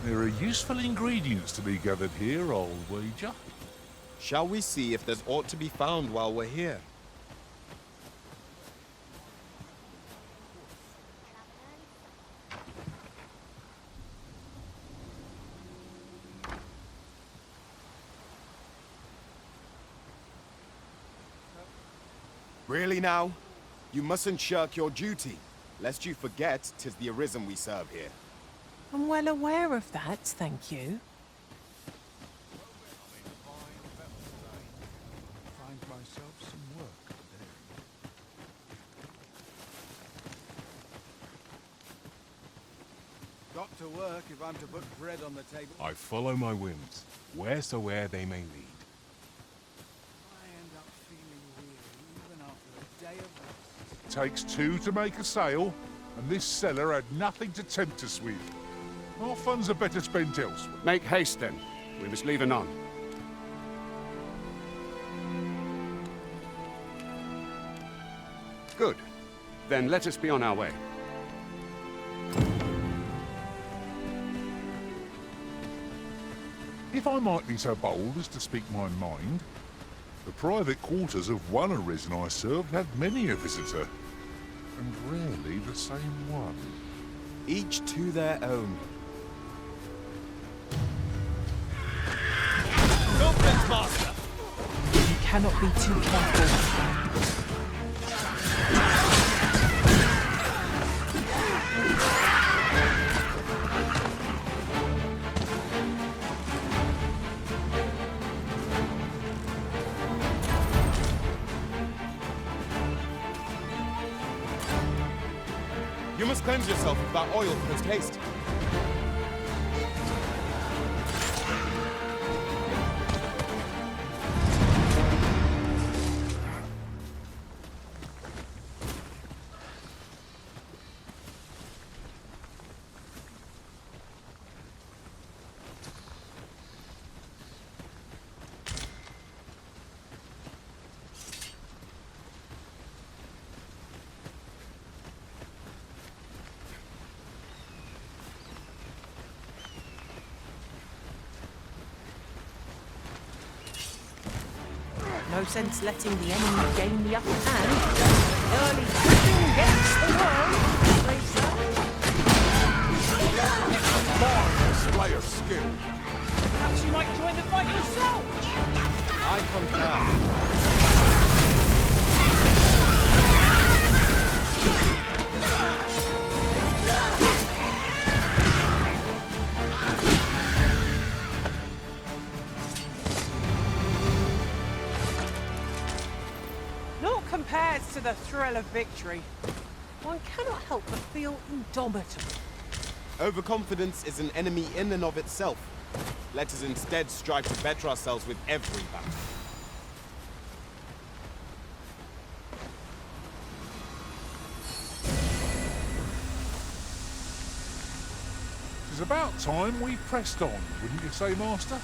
There are useful ingredients to be gathered here, I'll wager. Shall we see if there's aught to be found while we're here? Really now? You mustn't shirk your duty, lest you forget 'tis the Arisen we serve here. I'm well aware of that, thank you. Find myself some work today. Got to work if I'm to put bread on the table. I follow my whims, wheresoe'er they may lead. I end up feeling weary even after a day of rest. Takes two to make a sale, and this cellar had nothing to tempt us with. Our funds are better spent elsewhere. Make haste, then. We must leave anon. Good. Then let us be on our way. If I might be so bold as to speak my mind, the private quarters of one Arisen I served had many a visitor, and rarely the same one. Each to their own. Movement, Master! You cannot be too careful. You must cleanse yourself of that oil post haste. No sense letting the enemy gain the upper hand. Early shooting gets the world, they say. Fine display of skill. Perhaps you might join the fight yourself. I concur. Naught compares to the thrill of victory. One cannot help but feel indomitable. Overconfidence is an enemy in and of itself. Let us instead strive to better ourselves with every battle. It's about time we pressed on, wouldn't you say, Master?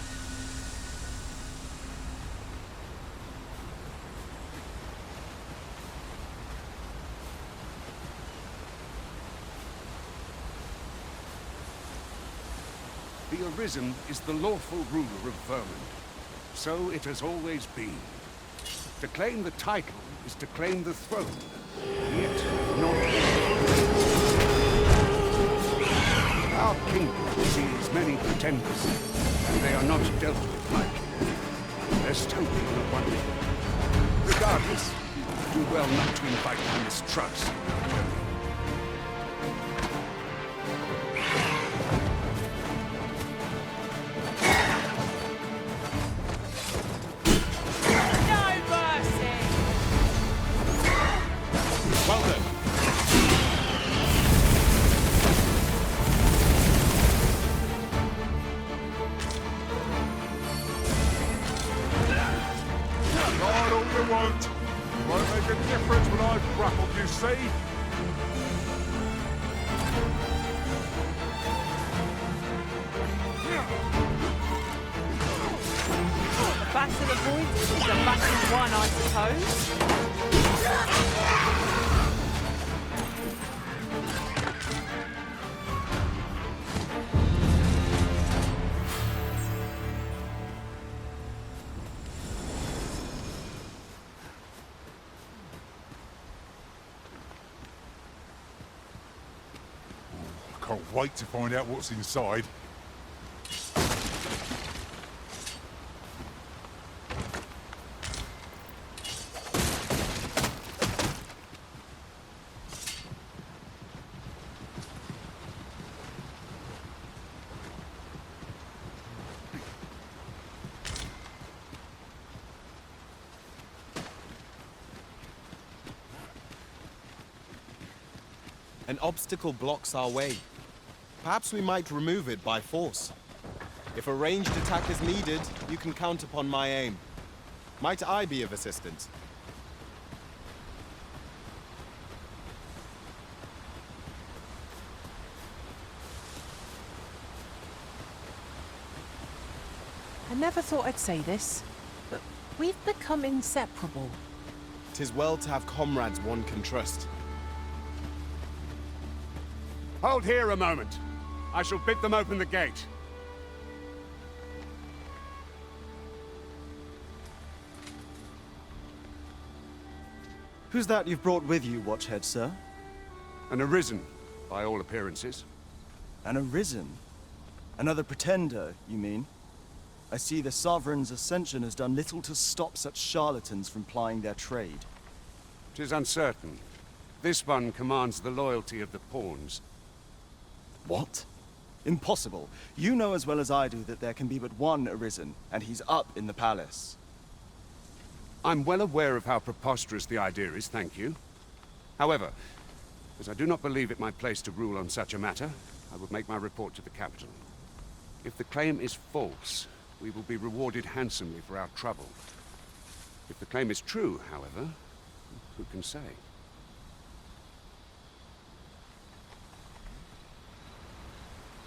The Arisen is the lawful ruler of Vermund. So it has always been. To claim the title is to claim the throne. Yet not all. Our kingdom sees many pretenders, and they are not dealt with lightly. There's still people abundant. Regardless, do well not to invite mistrust. Won't make a difference when I've grappled, you see? The battle avoided is a battle won, I suppose. Can't wait to find out what's inside. An obstacle blocks our way. Perhaps we might remove it by force. If a ranged attack is needed, you can count upon my aim. Might I be of assistance? I never thought I'd say this, but we've become inseparable. 'Tis well to have comrades one can trust. Hold here a moment. I shall bid them open the gate. Who's that you've brought with you, Watchhead, sir? An Arisen, by all appearances. An Arisen? Another pretender, you mean? I see the Sovereign's ascension has done little to stop such charlatans from plying their trade. 'Tis uncertain. This one commands the loyalty of the pawns. What? Impossible. You know as well as I do that there can be but one Arisen, and he's up in the palace. I'm well aware of how preposterous the idea is, thank you. However, as I do not believe it my place to rule on such a matter, I will make my report to the capital. If the claim is false, we will be rewarded handsomely for our trouble. If the claim is true, however, who can say?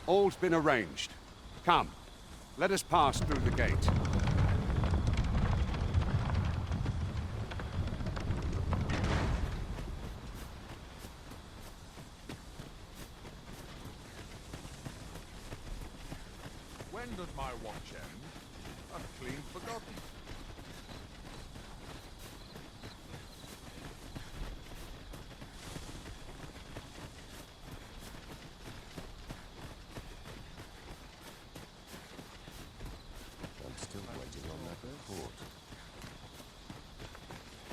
All's been arranged. Come, let us pass through the gate. When does my watch end? I've clean forgotten.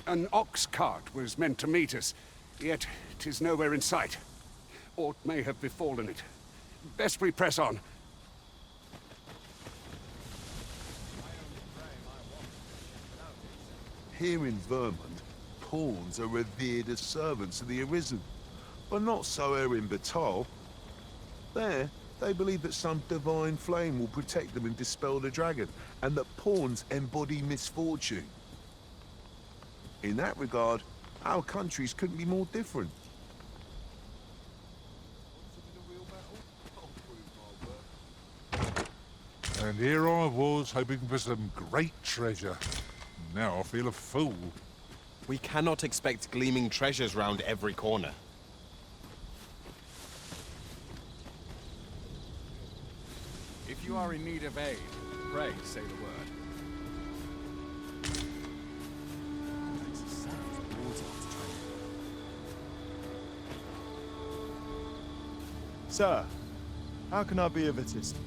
An ox cart was meant to meet us, yet 'tis nowhere in sight. Aught may have befallen it. Best we press on. Here in Vermund, pawns are revered as servants of the Arisen, but not so here in Battahl. There, they believe that some divine flame will protect them and dispel the dragon, and that pawns embody misfortune. In that regard, our countries couldn't be more different. And here I was, hoping for some great treasure. Now I feel a fool. We cannot expect gleaming treasures round every corner. If you are in need of aid, pray say the word. Sir, how can I be of assistance?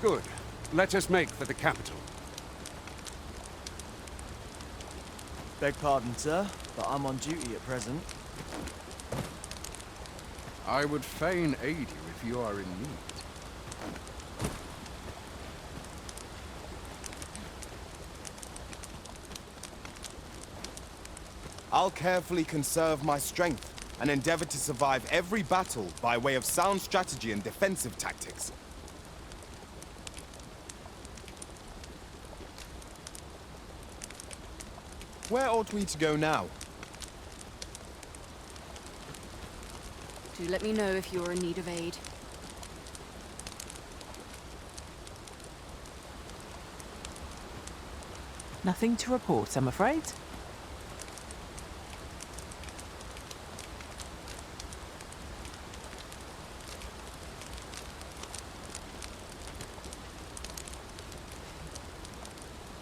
Good. Let us make for the capital. Beg pardon, sir, but I'm on duty at present. I would fain aid you if you are in need. I'll carefully conserve my strength and endeavor to survive every battle by way of sound strategy and defensive tactics. Where ought we to go now? Do let me know if you're in need of aid. Nothing to report, I'm afraid.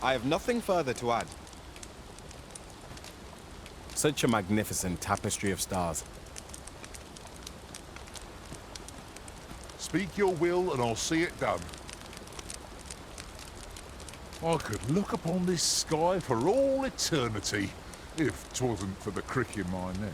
I have nothing further to add. Such a magnificent tapestry of stars. Speak your will and I'll see it done. I could look upon this sky for all eternity, if 'twasn't for the crick in my neck.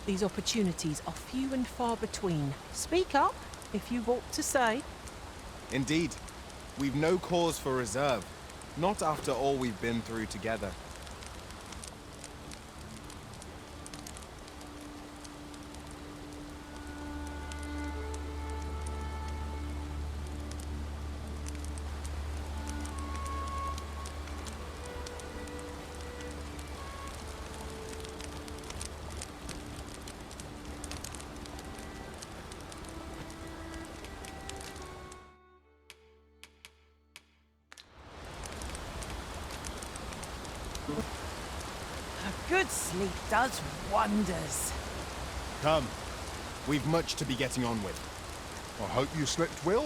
These opportunities are few and far between. Speak up if you've aught to say. Indeed, we've no cause for reserve. Not after all we've been through together. A good sleep does wonders. Come. We've much to be getting on with. I hope you slept well.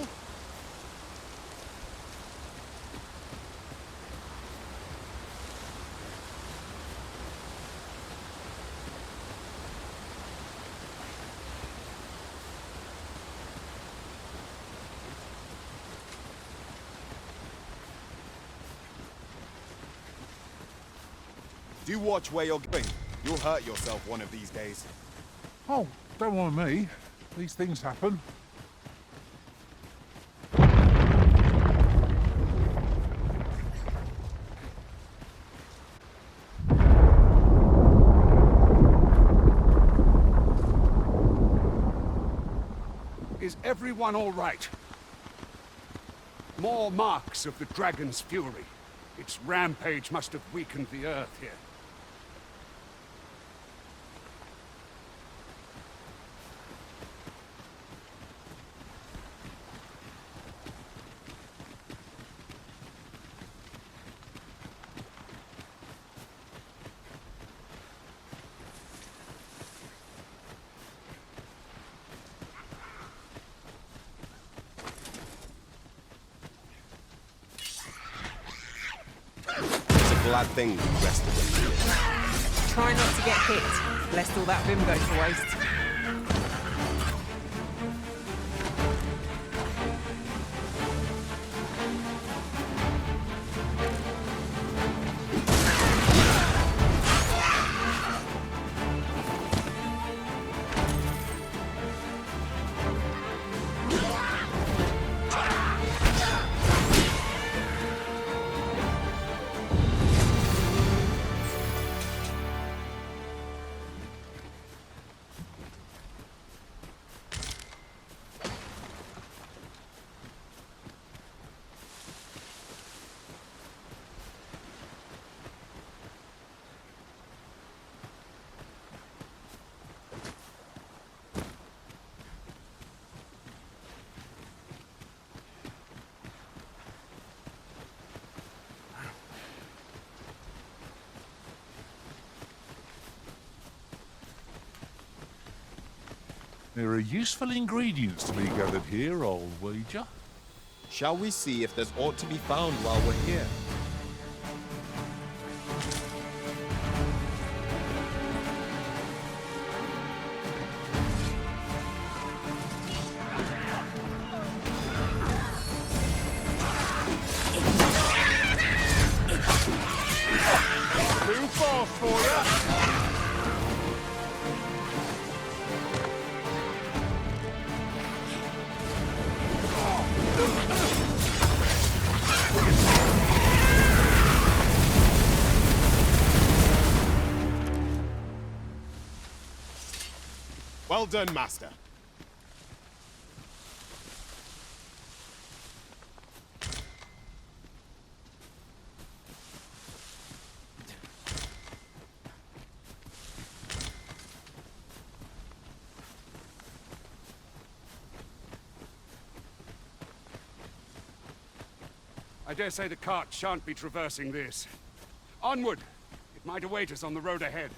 Do watch where you're going. You'll hurt yourself one of these days. Oh, don't mind me. These things happen. Is everyone all right? More marks of the dragon's fury. Its rampage must have weakened the earth here. Glad thing you rested in here. Try not to get hit, lest all that vim go to waste. There are useful ingredients to be gathered here, I'll wager. Shall we see if there's aught to be found while we're here? Too fast for you! Well done, Master. I dare say the cart shan't be traversing this. Onward! It might await us on the road ahead.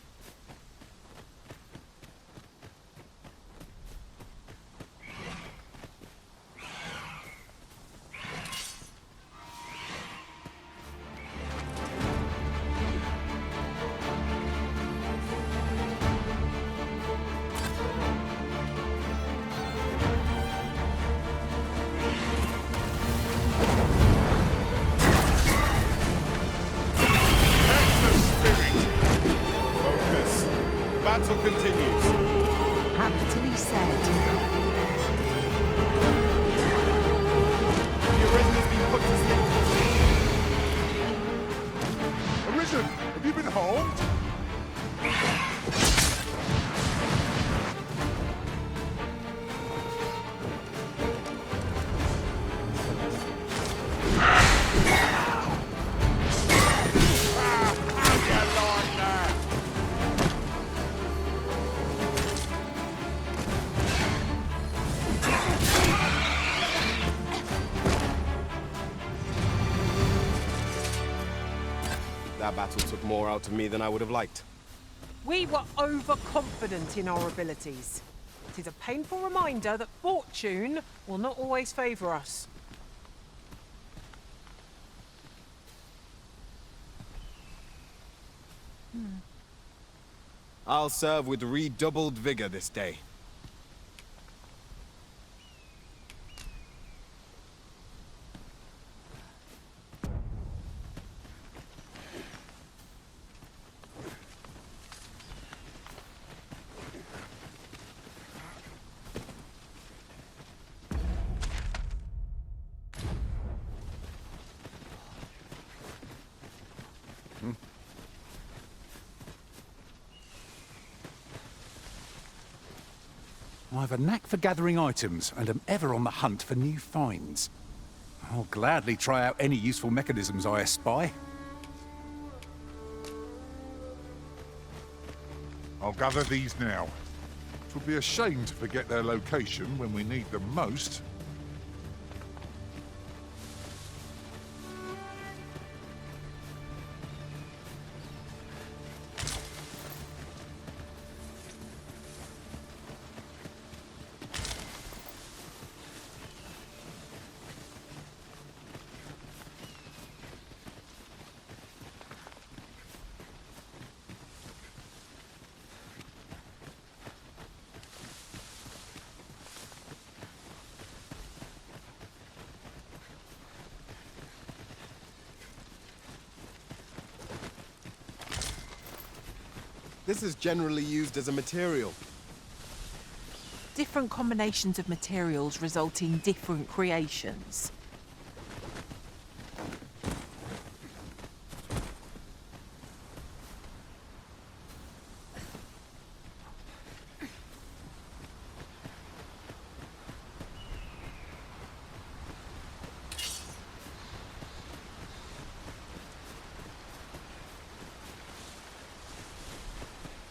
Battle continues. Aptly said. The Arisen has been put to sleep. Arisen, have you been harmed? That battle took more out of me than I would have liked. We were overconfident in our abilities. It is a painful reminder that fortune will not always favour us. I'll serve with redoubled vigor this day. I've a knack for gathering items, and am ever on the hunt for new finds. I'll gladly try out any useful mechanisms I espy. I'll gather these now. It would be a shame to forget their location when we need them most. This is generally used as a material. Different combinations of materials result in different creations.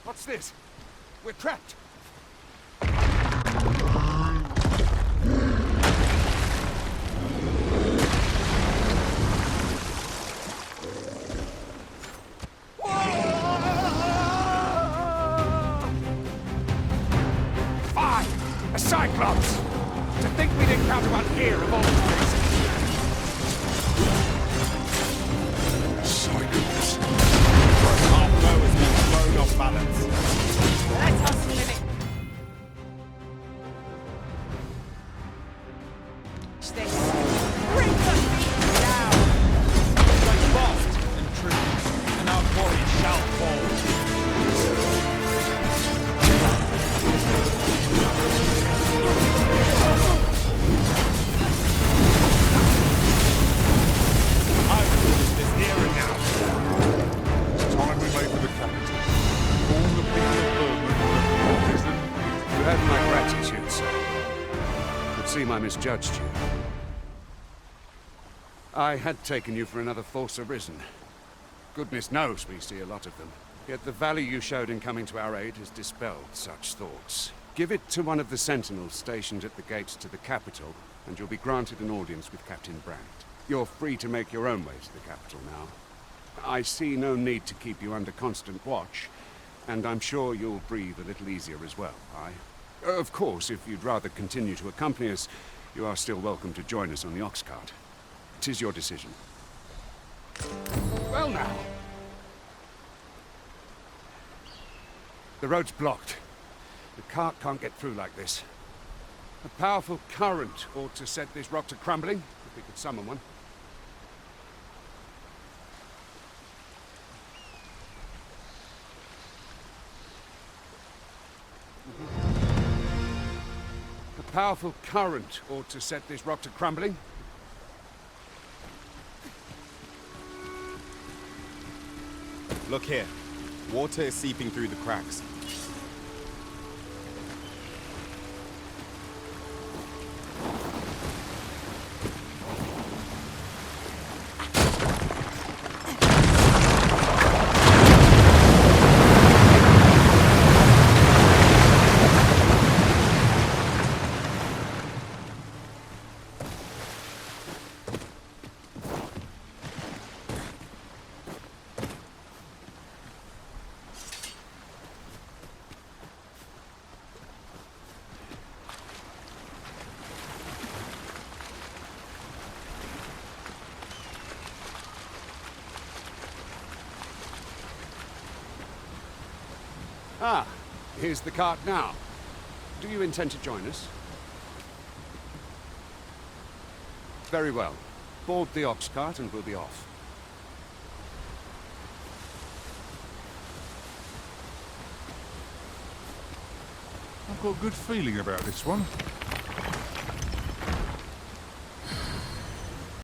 What's this? We're trapped. Fine! misjudged you. I had taken you for another Force Arisen. Goodness knows we see a lot of them. Yet the value you showed in coming to our aid has dispelled such thoughts. Give it to one of the sentinels stationed at the gates to the capital, and you'll be granted an audience with Captain Brandt. You're free to make your own way to the capital now. I see no need to keep you under constant watch, and I'm sure you'll breathe a little easier as well, aye? Of course, if you'd rather continue to accompany us, you are still welcome to join us on the ox cart. 'Tis your decision. Well now! The road's blocked. The cart can't get through like this. A powerful current ought to set this rock to crumbling, if we could summon one. A powerful current ought to set this rock to crumbling. Look here. Water is seeping through the cracks. Ah, here's the cart now. Do you intend to join us? Very well. Board the ox cart and we'll be off. I've got a good feeling about this one.